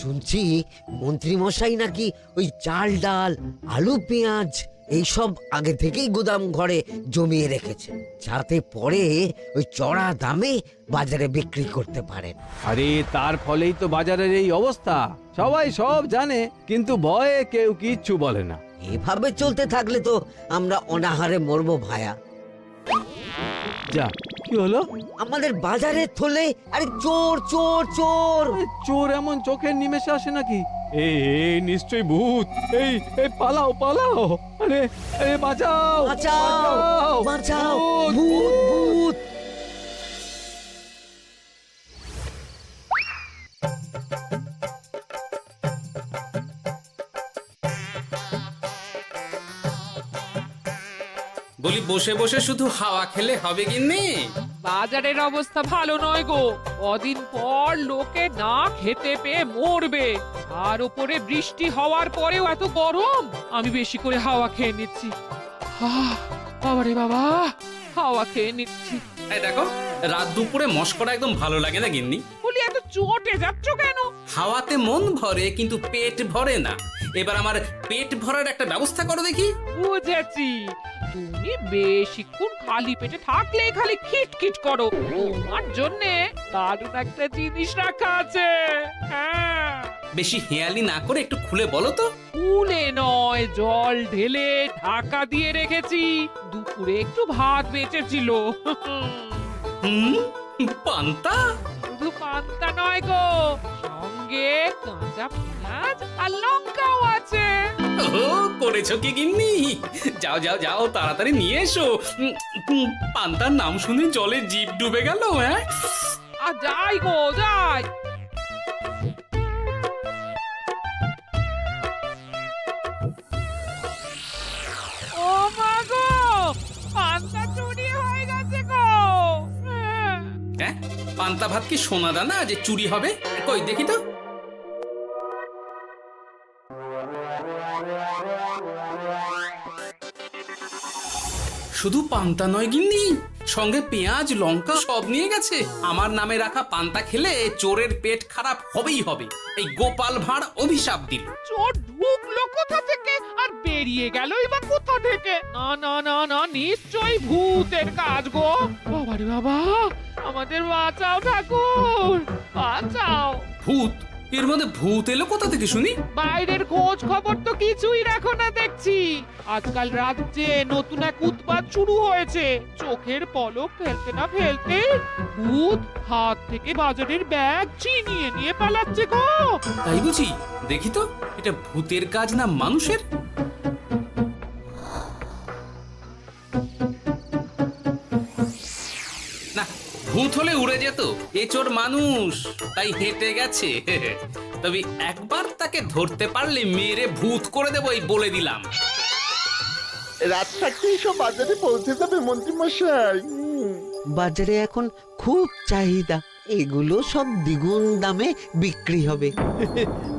শুনছি মন্ত্রী মশাই নাকি ওই চাল ডাল আলু পেঁয়াজ এইসব আগে থেকেই গোদাম ঘরে জমিয়ে রেখেছে, যাতে পরে ওই চড়া দামে বাজারে বিক্রি করতে পারেন। আরে তার ফলেই তো বাজারের এই অবস্থা। সবাই সব জানে, কিন্তু ভয়ে কেউ কিচ্ছু বলে না। এভাবে চলতে থাকলে তো আমরা অনাহারে মরবো ভায়া। যা, কি হলো? আমাদের বাজারে থলে আরে চোর চোর চোর। চোর এমন চোখের নিমেষে আসে নাকি? এই নিশ্চয়ই ভূত। এই পালাও পালাও। আরে আরে বাঁচাও বাঁচাও বাঁচাও, ভূত ভূত। বলি বসে বসে শুধু হাওয়া খেলে হবে গিন্নি? বাজারের অবস্থা ভালো নয় গো। কদিন পর লোকে না খেতে পেয়ে মরবে, আর উপরে বৃষ্টি হওয়ার পরেও এত গরম। আমি বেশি করে হাওয়া খেয়ে নিচ্ছি। বাবারে বাবা, হাওয়া খেয়ে নিচ্ছি। এই দেখো, রাত দুপুরে মশকরা একদম ভালো লাগে না গিন্নি। বলি এত চটে যাচ্ছ কেন? হাওয়াতে মন ভরে কিন্তু পেট ভরে না। এবার আমার পেট ভরার একটা ব্যবস্থা করো দেখি। বুঝেছি, তুমি বেশিক্ষণ খালি পেটে থাকলে খালি খিটখিট করো। তোমার জন্যে দারুণ একটা জিনিস রাখা আছে। হ্যাঁ, বেশি হেয়ালি না করে একটু খুলে বলো তো। ফুলে নয়, জল ঢেলে ঢাকা দিয়ে রেখেছি। দুপুরে একটু ভাত বেঁচেছিল। হুম, পান্তা? শুধু পান্তা নয় গো, সঙ্গে কাঁচা পেঁয়াজ আর লঙ্কাও আছে। ও, করেছো কি গিন্নি? যাও যাও যাও, তাড়াতাড়ি নিয়ে এসো। পান্তার নাম শুনে জলে জিভ ডুবে গেল। হ্যাঁ, আর যাই গো যাই। ও মা গো, পান্তা চুরি হয়ে গেছে গো। হ্যাঁ, পান্তা ভাত কি সোনা দানা যে চুরি হবে? কই দেখি তো। শুধু পান্তা নয় গিন্নি, সঙ্গে পেঁয়াজ লঙ্কা সব নিয়ে গেছে। আমার নামে রাখা পান্তা খেলে চোরের পেট খারাপ হবেই হবে। এই গোপাল ভাঁড় অভিশাপ দিল। চোর ঢুকলো কোথা থেকে আর বেরিয়ে গেলই বা কোথা থেকে? না না না না, নিশ্চয়ই ভূতের কাজ গো। বাবারে বাবা, আমাদের বাঁচাও ঠাকুর, বাঁচাও। ভূত? এর মধ্যে ভূত এলো কোথা থেকে শুনি? বাইরের খোঁজ খবর তো কিছুই রাখো না দেখছি। আজকাল রাজ্যে নতুন এক উৎপাত শুরু হয়েছে। চোখের পলক ফেলতে না ফেলতে ভূত হাত থেকে বাজারের ব্যাগ ছিনিয়ে নিয়ে পালাচ্ছে গো। তাই বুঝি? দেখি তো, এটা ভূতের কাজ না মানুষের? না, ভূত হলে উড়ে যেত। এ চোর মানুষ, তাই হেঁটে গেছে। তবে একবার তাকে ধরতে পারলে মেরে ভূত করে দেবো, এই বলে দিলাম। রাত থাকতেই সব বাজারে পৌঁছে যাবে মন্ত্রী মশাই। বাজারে এখন খুব চাহিদা, এগুলো সব দ্বিগুণ দামে বিক্রি হবে।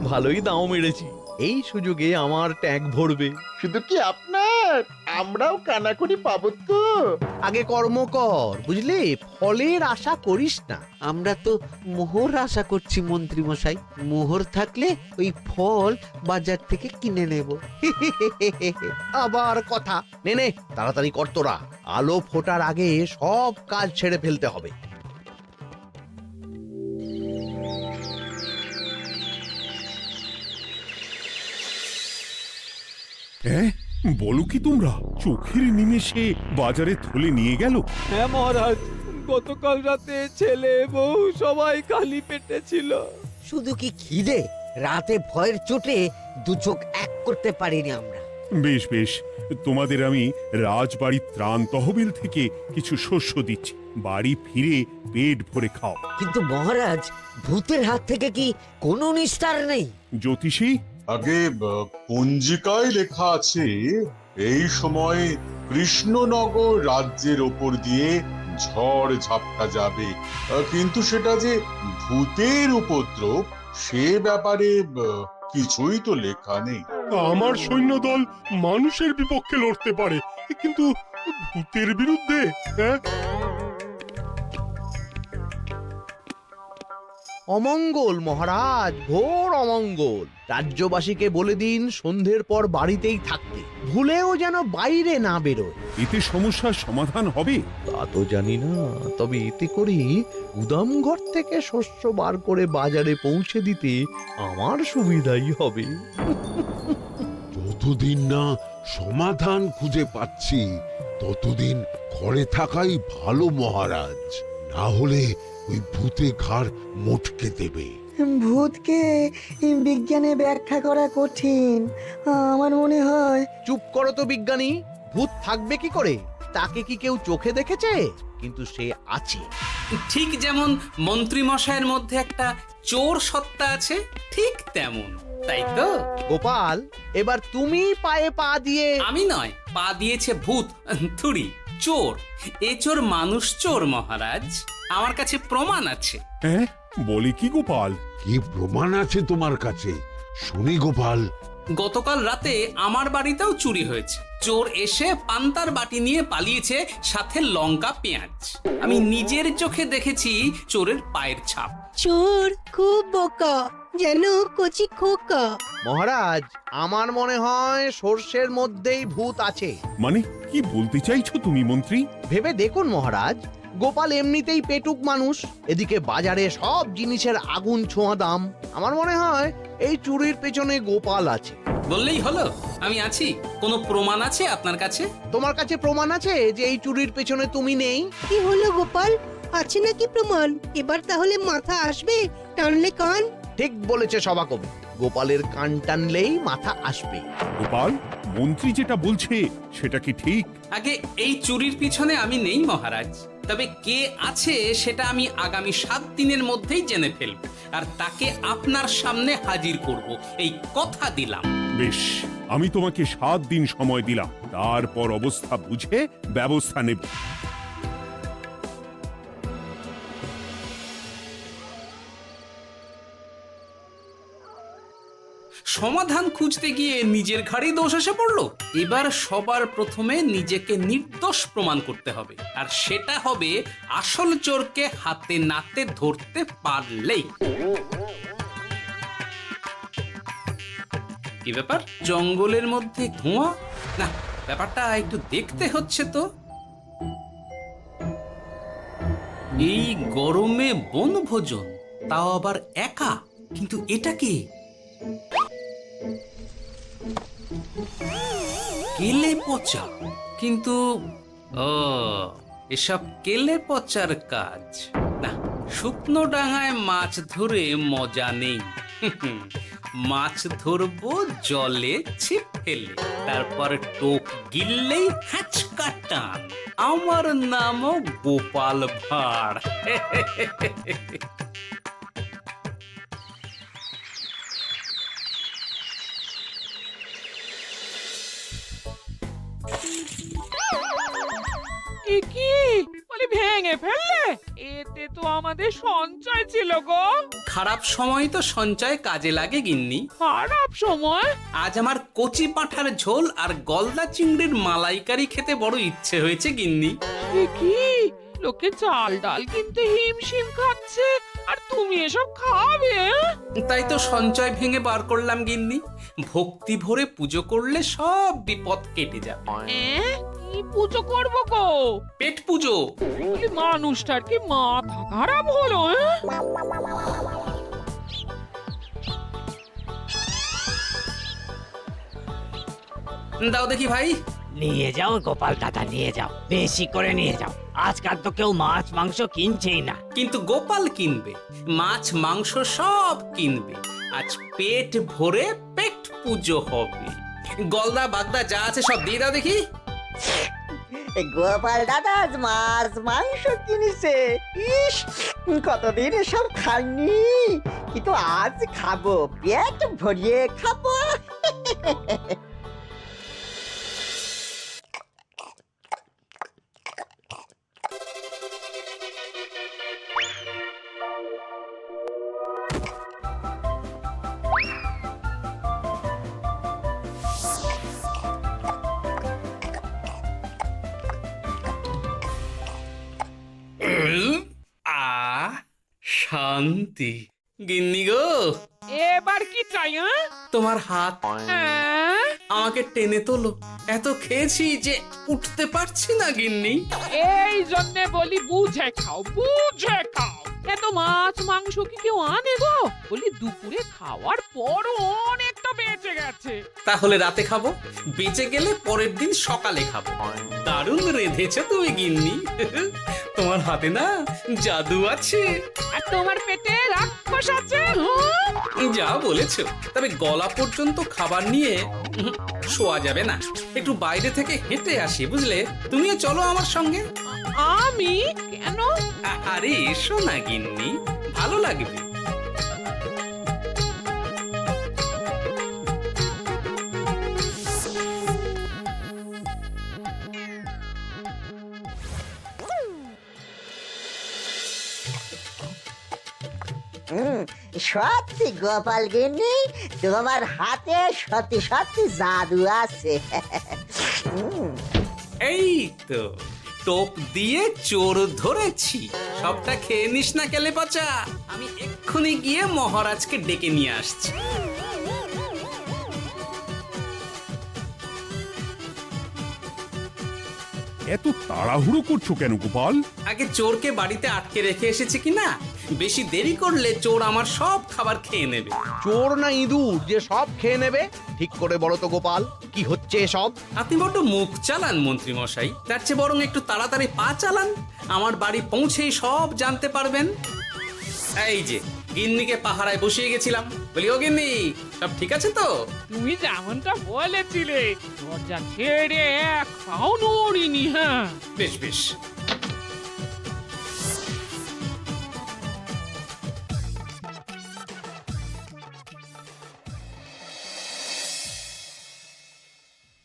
ভালোই দাম মেরেছি, এই সুযোগে আমার ট্যাঙ্ক ভরবে। শুধু কি আপনার, আমরাও কানাকড়ি পাবো তো। আগে কর্ম কর, বুঝলে, ফলের আশা করিস না। আমরা তো মোহর আশা করছি মন্ত্রী মশাই। মোহর থাকলে ওই ফল বাজার থেকে কিনে নেব। আবার কথা, নে নে তাড়াতাড়ি কর তোরা, আলো ফোটার আগে সব কাজ ছেড়ে ফেলতে হবে। হ্যাঁ, বলো কি তোমরা? চোখের নিমেষে বাজারে থলে নিয়ে গেল? হ্যাঁ মহারাজ, গতকাল রাতে ছেলে বউ সবাই খালি পেটে ছিল। শুধু কি খিদে, রাতে ভয়ের চোটে দু চোখ এক করতে পারিনি আমরা। বেশ বেশ, তোমাদের আমি রাজবাড়ির ত্রাণ তহবিল থেকে কিছু শস্য দিচ্ছি। বাড়ি ফিরে পেট ভরে খাও। কিন্তু মহারাজ, ভূতের হাত থেকে কি কোনো নিস্তার নেই? জ্যোতিষী, আগে পঞ্জিকায় লেখা আছে এই সময় কৃষ্ণনগর রাজ্যের ওপর দিয়ে ঝড় ঝাপটা যাবে, কিন্তু সেটা যে ভূতের উপদ্রব সে ব্যাপারে কিছুই তো লেখা নেই। আমার সৈন্যদল মানুষের বিপক্ষে লড়তে পারে, কিন্তু ভূতের বিরুদ্ধে? হ্যাঁ, অমঙ্গল মহারাজ, ঘোর অমঙ্গল। রাজ্যবাসীকে বলে দিন সন্ধ্যের পর বাড়িতেই থাকতে, ভুলেও যেন বাইরে না বেরোয়। এতে সমস্যার সমাধান হবে? তা তো জানি না, তবে এতে করে গুদাম ঘর থেকে শস্য বার করে বাজারে পৌঁছে দিতে আমার সুবিধাই হবে। যতদিন না সমাধান খুঁজে পাচ্ছি ততদিন ঘরে থাকাই ভালো মহারাজ, না হলে ওই ভূতে ঘাড় মোটকে দেবে। ভূতকে বিজ্ঞানে ব্যাখ্যা করা কঠিন, আমার মনে হয়। চুপ করো তো বিজ্ঞানী, ভূত থাকবে কি করে? তাকে কি কেউ চোখে দেখেছে? কিন্তু সে আছে। ঠিক যেমন মন্ত্রী মশাইয়ের মধ্যে একটা চোর সত্তা আছে, ঠিক তেমন, তাই তো? গোপাল, এবার তুমি পায়ে পা দিয়ে। আমি নয়, পা দিয়েছে ভূত, থুড়ি চোর। এ চোর মানুষ চোর মহারাজ, আমার কাছে প্রমাণ আছে। হ্যাঁ, বলে কি গোপাল? কি প্রমাণ আছে তোমার কাছে? শুনি গোপাল। গতকাল রাতে আমার বাড়িতেও চুরি হয়েছে। চোর এসে পান্তার বাটি নিয়ে পালিয়েছে, সাথে লঙ্কা পেঁয়াজ। আমি নিজের চোখে দেখেছি চোরের পায়ের ছাপ। চোর খুব বোকা, যেন কচি খোকা। মহারাজ, আমার মনে হয় সর্ষের মধ্যেই ভূত আছে। মানে কি বলতে চাইছো তুমি মন্ত্রী? ভেবে দেখুন মহারাজ, গোপাল এমনিতেই পেটুক মানুষ, এদিকে বাজারে সব জিনিসের আগুন ছোঁয়া দাম। আমার মনে হয় এই চুরির পেছনে গোপাল আছে। বললেই হলো আমি আছি। কোনো প্রমাণ আছে আপনার কাছে? তোমার কাছে প্রমাণ আছে যে এই চুরির পেছনে তুমি নেই? কি হলো গোপাল, আছে নাকি প্রমাণ? এবার তাহলে মাথা আসবে, টানলে কান। ঠিক বলেছে সভাকবি, গোপালের কান টানলেই মাথা আসবে। গোপাল, মন্ত্রী যেটা বলছে সেটা কি ঠিক? আগে এই চুরির পিছনে আমি নেই মহারাজ, তবে কে আছে সেটা আমি আগামী 7 দিনের মধ্যেই জেনে ফেলব, আর তাকে আপনার সামনে হাজির করব, এই কথা দিলাম। বেশ, আমি তোমাকে 7 দিন সময় দিলাম, তারপর অবস্থা বুঝে ব্যবস্থা নেব। সমাধান খুঁজতে গিয়ে নিজের ঘাড়েই দোষ এসে পড়লো। এবার সবার প্রথমে নিজেকে নির্দোষ প্রমাণ করতে হবে, আর সেটা হবে আসল চোরকে হাতে নাতে ধরতে পারলেই। কি ব্যাপার, জঙ্গলের মধ্যে ধোঁয়া? না, ব্যাপারটা একটু দেখতে হচ্ছে তো। এই গরমে বনভোজন, তাও আবার একা, কিন্তু এটা কি? কেলে পচা, কিন্তু এসব কেলে পচার কাজ না। শুকনো ডাঙায় মাছ ধরে মজা নেই। মাছ ধরবো জলে ছিপ ফেলে, তারপর টোপ গিললেই হ্যাঁচকা টান। আমার নামও গোপাল ভাঁড়। কি বলি, ভেঙে ফেললে? এতে তো আমাদের সঞ্চয় ছিল গো। খারাপ সময় তো সঞ্চয় কাজে লাগে গিন্নি। খারাপ সময়? আজ আমার কচি পাঁঠার ঝোল আর গলদা চিংড়ির মালাইকারি খেতে বড় ইচ্ছে হয়েছে গিন্নি। কি লোকে চাল ডাল কিনতে হিমশিম খাচ্ছে, আর তুমি এসব খাবে? তাই তো সঞ্চয় ভেঙে বার করলাম গিন্নি। ভক্তি ভরে পুজো করলে সব বিপদ কেটে যাবে। কি পুজো করবো গো? পেট পুজো। মানুষটার কি মাথা খারাপ হলো? দাও দেখি ভাই। নিয়ে যাও গোপাল দাদা, নিয়ে যাও, বেশি করে নিয়ে যাও। আজকাল তো কেউ মাছ মাংস কিনছেই না। কিন্তু গোপাল কিনবে, মাছ মাংস সব কিনবে। আজ পেট ভরে পেট পুজো হবে। গলদা বাগদা যা আছে সব দিয়ে দাও দেখি। গোপাল দাদা আজ মাছ মাংস কিনেছে। ইস, কতদিন এসব খাইনি, কিন্তু আজ খাবো, পেট ভরিয়ে খাবো। শান্তি, গিন্নি গো, এবার কি চাই? তোমার হাত হ্যাঁ? আমাকে টেনে তোলো। এত খেয়েছি যে উঠতে পারছি না গিন্নি। এই জন্যে বলি বুঝে খাও, বুঝে খাও। এত মাছ মাংস কি কেউ আনে গো? বলি দুপুরে খাওয়ার পরও অনেকটা বেঁচে গেছে। তাহলে রাতে খাবো, বেঁচে গেলে পরের দিন সকালে খাবো। দারুণ রেঁধেছো তুমি গিন্নি। তোমার হাতে না জাদু আছে। আর তোমার পেটে রাক্ষস আছে। হ্যাঁ? যা বলেছো, তবে গলা পর্যন্ত খাবার নিয়ে শোয়া যাবে না। একটু বাইরে থেকে হেঁটে আসি, বুঝলে? তুমিও চলো আমার সঙ্গে। আমি কেন? আরে এসো না গিন্নি, ভালো লাগবে। সত্যি গোপাল গিন্নি, তোমার হাতে সত্যি সত্যি জাদু আছে। এই তো টোপ দিয়ে চোর ধরেছি। সবটা খেয়ে নিস না কেলে পচা। আমি এক্ষুনি গিয়ে মহারাজকে ডেকে নিয়ে আসছি। এত তাড়াহুড়ো করছো কেন গোপাল? আগে চোরকে বাড়িতে আটকে রেখে এসেছি কিনা, বেশি দেরি করলে চোর আমার সব খাবার খেয়ে নেবে। চোর না ইঁদুর যে সব খেয়ে নেবে? ঠিক করে বলো তো গোপাল, কি হচ্ছে এসব? আপনি বড্ড মুখ চালান মন্ত্রী মশাই, তার চেয়ে বরং একটু তাড়াতাড়ি পা চালান। আমার বাড়ি পৌঁছেই সব জানতে পারবেন। এই যে গিন্নিকে পাহারায় বসিয়ে গেছিলাম, বলি ও গিন্নি, সব ঠিক আছে তো? তুমি যেমনটা বলেছিলে, দরজা ছেড়ে এক পাও নড়িনি। হ্যাঁ, বেশ বেশ।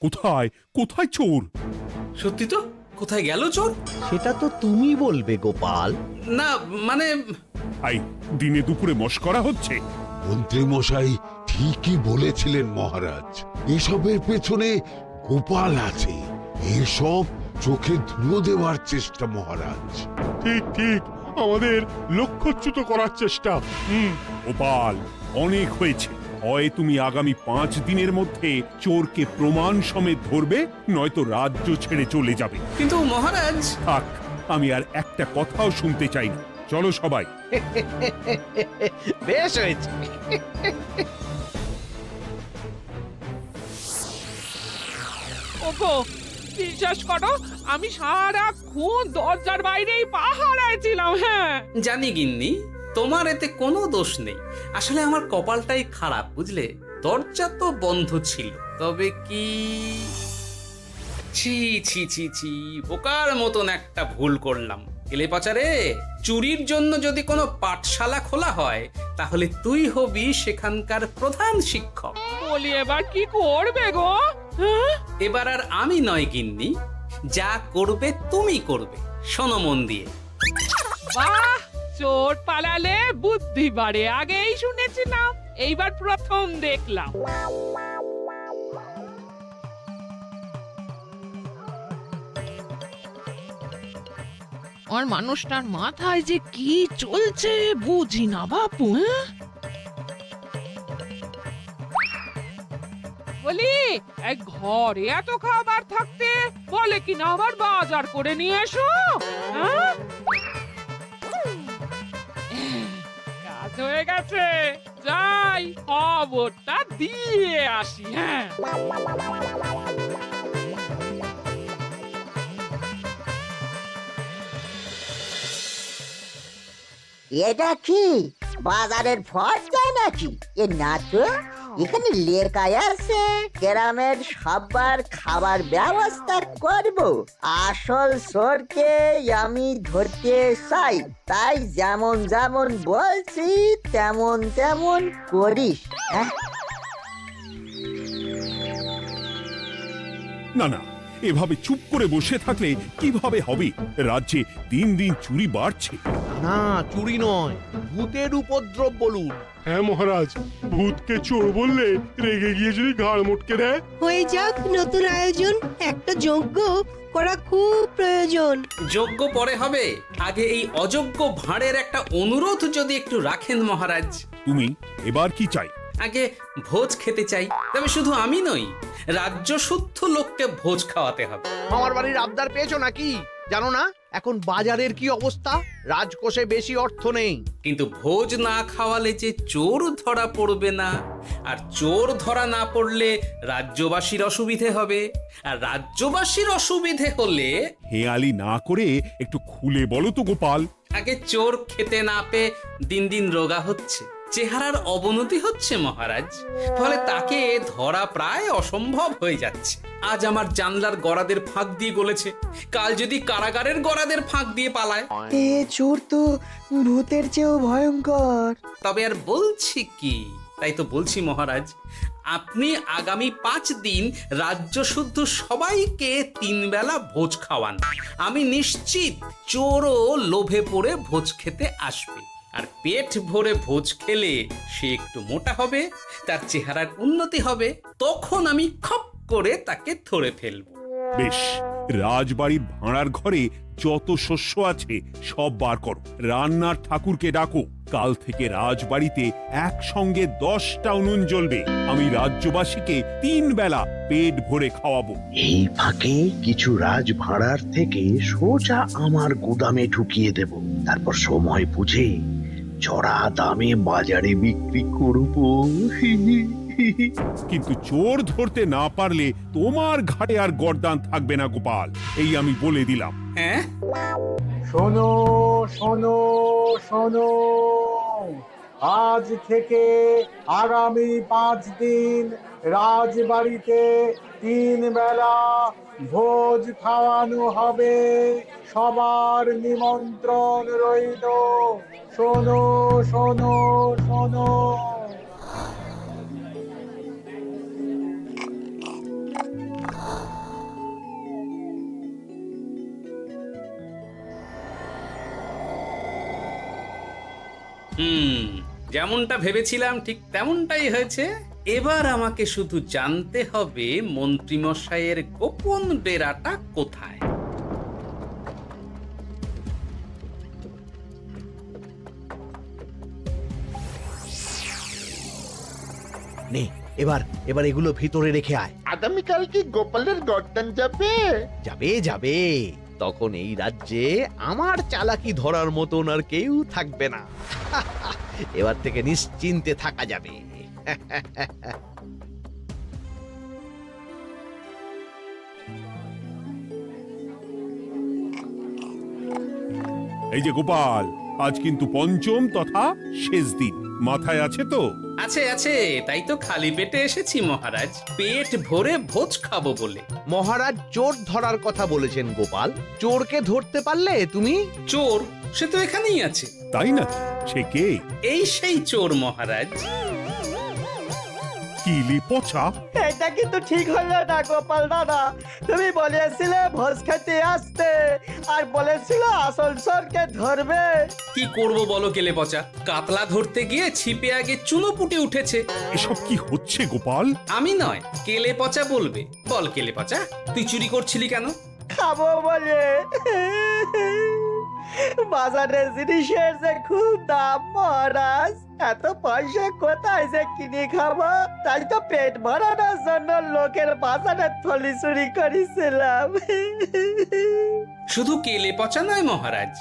কোথায় কোথায় চোর? সত্যি তো, কোথায় গেল চোর? সেটা তো তুমি বলবে গোপাল। না মানে আই দিনে দুপুরে মশকরা হচ্ছে। মন্ত্রী মশাই ঠিকই বলেছিলেন মহারাজ, এসবের পেছনে গোপাল আছে। এসব চোখে ধুলো দেওয়ার চেষ্টা মহারাজ। ঠিক ঠিক, আমাদের লক্ষ্যচ্যুত করার চেষ্টা। গোপাল, অনেক হয়েছে। হয় তুমি আগামী 5 দিনের মধ্যে চোরকে প্রমাণ সমেত ধরবে, নয়তো রাজ্য ছেড়ে চলে যাবে। কিন্তু মহারাজ। থাক, আমি আর একটা কথাও শুনতে চাই না। চলো সবাই। বেশ হয়েছে। ওগো, বিশ্বাস করো, আমি সারাক্ষণ দরজার বাইরেই পাহারায় ছিলাম। হ্যাঁ, জানি গিন্নি, তোমার এতে কোনো দোষ নেই। আসলে আমার কপালটাই খারাপ, বুঝলে? দরজা তো বন্ধ ছিল, তবে কি ছি ছি ছি ছি, বোকার মতন একটা ভুল করলাম। এলে পাচারে, চুরির জন্য যদি কোনো পাঠশালা খোলা হয়, তাহলে তুই হবি সেখানকার প্রধান শিক্ষক। বলি এবার কি করবে গো? হ্যাঁ? এবার আর আমি নয় গিন্নি, যা করবে তুমি করবে। শোনো মন দিয়ে। বাহ, চোর পালালে বুদ্ধি বাড়ে, আগেই শুনেছিলাম, এইবার প্রথম দেখলাম। আর মানুষটার মাথায় যে কি চলছে বুঝি না বাপু। হ্যাঁ, বলি এক ঘরে এত খাবার থাকতে বলে কিনা আবার বাজার করে নিয়ে এসো। হ্যাঁ, কাজ হয়ে গেছে, যাই খবরটা দিয়ে আসি। হ্যাঁ, এটা কি বাজারের ফর্দা নাকি? এ না তো, এখানে লেখা আছে গ্রামের সবার খাবার ব্যবস্থা করব। আসল চোরকে আমি ধরতে চাই, তাই যেমন যেমন বলছি তেমন তেমন করিস। হ্যাঁ, না না, এভাবে চুপ করে বসে থাকলে কিভাবে হবে? রাজ্যে দিন দিন চুরি বাড়ছে। না চুরি নয়, ভূতের উপদ্রব বলুন। হ্যাঁ মহারাজ, ভূতকে চোর বললে রেগে গিয়ে যদি ঘাড় মোটকে দেয়। হয়ে যাক নতুন আয়োজন, একটা যজ্ঞ করা খুব প্রয়োজন। যোগ্য পরে হবে, আগে এই অযোগ্য ভাঁড়ের একটা অনুরোধ যদি একটু রাখেন মহারাজ। তুমি এবার কি চাই? আগে ভোজ খেতে চাই, তবে শুধু আমি নই, রাজ্য শুদ্ধ লোককে ভোজ খাওয়াতে হবে। আমার বাড়ির আবদার পেয়েছো নাকি? জানো না এখন বাজারের কি অবস্থা? রাজকোষে বেশি অর্থ নেই। কিন্তু ভোজ না খাওয়ালে যে চোর ধরা পড়বে না, আর চোর ধরা না পড়লে রাজ্যবাসীর অসুবিধে হবে, আর রাজ্যবাসীর অসুবিধে হলে হেয়ালি না করে একটু খুলে বলো তো গোপাল। আগে চোর খেতে না পেয়ে দিন দিন রোগা হচ্ছে, চেহারার অবনতি হচ্ছে মহারাজ, ফলে তাকে ধরা প্রায় অসম্ভব হয়ে যাচ্ছে। আজ আমার জানলার গড়াদের ফাঁক দিয়ে গলেছে, কাল যদি কারাগারের গড়াদের ফাঁক দিয়ে পালায়। এ চোর তো ভূতের চেয়েও ভয়ঙ্কর। তবে আর বলছি কি, তাই তো বলছি মহারাজ, আপনি আগামী 5 দিন রাজ্য শুদ্ধ সবাইকে 3 বেলা ভোজ খাওয়ান। আমি নিশ্চিত চোরও লোভে পড়ে ভোজ খেতে আসবে, আর পেট ভরে ভোজ খেলে সে একটু মোটা হবে, তার চেহারার উন্নতি হবে, তখন আমি খপ করে তাকে ধরে ফেলব। বেশ, রাজবাড়ির ভাড়ার ঘরে যত শস্য আছে সব বার করো, রান্নার ঠাকুরকে ডাকো। কাল থেকে রাজবাড়িতে একসঙ্গে 10টা উনুন জ্বলবে। আমি রাজ্যবাসীকে 3 বেলা পেট ভরে খাওয়াবো। এই ফাঁকে কিছু রাজ ভাড়ার থেকে সোজা আমার গুদামে ঢুকিয়ে দেব, তারপর সময় বুঝে চড়া দামে বাজারে বিক্রি করব। কিন্তু চোর ধরতে না পারলে তোমার ঘাটে আর গর্দান থাকবে না গোপাল, এই আমি বলে দিলাম। হ্যাঁ, শোনো শোনো শোনো, আজ থেকে আগামী 5 দিন রাজবাড়িতে 3 বেলা ভোজ খাওয়ানো হবে, সবার নিমন্ত্রণ রইল। শোনো শোনো শোনো। যেমনটা ভেবেছিলাম ঠিক তেমনটাই হয়েছে। এবার আমাকে শুধু জানতে হবে মন্ত্রীমশাইয়ের গোপন ডেরাটা কোথায়। নে এবার এবার এগুলো ভিতরে রেখে আয়। আগামীকাল কি গোপালের গর্দান যাবে? যাবে যাবে, তখন এই রাজ্যে আমার চালাকি ধরার মতন আর কেউ থাকবে না। এবার থেকে নিশ্চিন্তে থাকা যাবে। এই যে গোপাল, আজ কিন্তু পঞ্চম তথা শেষ দিন, মাথায় আছে তো? আছে আছে, তাই তো খালি পেটে এসেছি মহারাজ, পেট ভরে ভোজ খাবো বলে। মহারাজ চোর ধরার কথা বলেছেন গোপাল, চোরকে ধরতে পারলে তুমি? চোর সে তো এখানেই আছে। তাই নাকি? সে কে? এই সেই চোর মহারাজ। কিলি পচা, এটা কিন্তু ঠিক হলো না গোপাল দাদা। তুমি বলেছিলে ভোজ খেতে আসতে, আর বলেছিলে আসল চোরকে ধরবে। কি করব বলো কেলে পচা, কাতলা ধরতে গিয়ে ছিপে আগে চুনো পুটে উঠেছে। এসব কি হচ্ছে গোপাল? আমি নয়, কেলে পচা বলবে। বল কেলে পচা, তুই চুরি করছিলি কেন? খাবো বলে। বাজারের জিনিসের যে খুব দাম মহারাজ, এত পয়সা কোথায় যে কিনে খাবো, তাই তো পেট ভরানোর জন্য লোকের বাজারের থলি চুরি করেছিলাম। শুধু কেলে পচা নয় মহারাজ,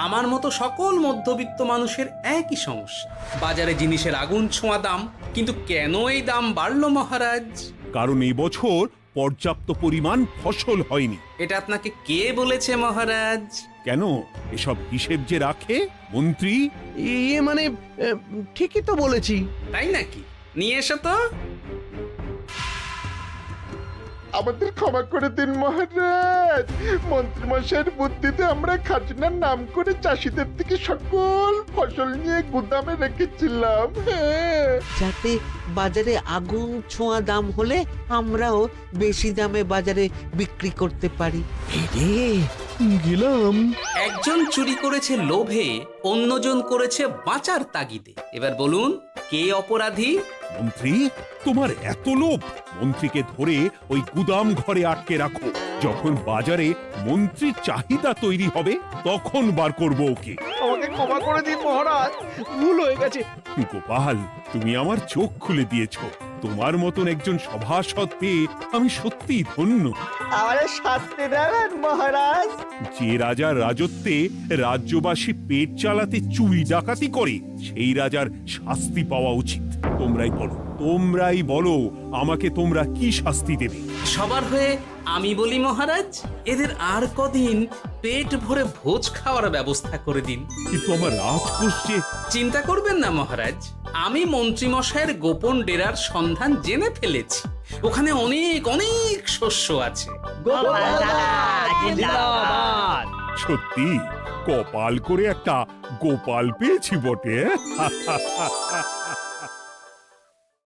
আমার মতো সকল মধ্যবিত্ত মানুষের একই সমস্যা। বাজারে জিনিসের আগুন ছোঁয়া দাম, কিন্তু কেন এই দাম বাড়লো মহারাজ? কারণ এই বছর পর্যাপ্ত পরিমাণ ফসল হয়নি। এটা আপনাকে কে বলেছে মহারাজ? কেন, এসব হিসেব যে রাখে মন্ত্রী। ইয়ে মানে ঠিকই তো বলেছি। তাই নাকি? নিয়ে এসো তো। আমাদের ক্ষমা করে দিন মহারাজ, মন্ত্রীমশাইয়ের বুদ্ধিতে আমরা খাজনার নাম করে চাষিদের থেকে সকল ফসল নিয়ে গুদামে রেখেছিলাম। যাতে বাজারে আগুন ছোঁয়া দাম হলে আমরাও বেশি দামে বাজারে বিক্রি করতে পারি। এই রে, গেলাম। একজন চুরি করেছে লোভে, অন্যজন করেছে বাঁচার তাগিদে। এবার বলুন কে অপরাধী? মন্ত্রী, তোমার এত লোভ! মন্ত্রীকে ধরে ওই গুদাম ঘরে আটকে রাখো। যখন বাজারে মন্ত্রীর চাহিদা তৈরি হবে তখন বার করব ওকে। আমাকে ক্ষমা করে দিন মহারাজ, ভুল হয়ে গেছে। গোপাল, তুমি আমার চোখ খুলে দিয়েছ। তোমার মতন একজন সভাসদ পেয়ে আমি সত্যিই ধন্য। আমারে শাস্তি দেবেন মহারাজ? যে রাজার রাজত্বে রাজ্যবাসী পেট চালাতে চুরি ডাকাতি করে সেই রাজার শাস্তি পাওয়া উচিত। তোমরাই বলো আমাকে তোমরা কি শাস্তি দেবে? সবার হয়ে আমি বলি মহারাজ, এদের আর কদিন পেট ভরে ভোজ খাওয়ার ব্যবস্থা করে দিন। কিন্তু আমার রাজকোষ যে... চিন্তা করবেন না মহারাজ, আমি মন্ত্রীমশাইয়ের গোপন ডেরার সন্ধান জেনে ফেলেছি। ওখানে অনেক অনেক শস্য আছে। সত্যি কপাল করে একটা গোপাল পেয়েছি বটে।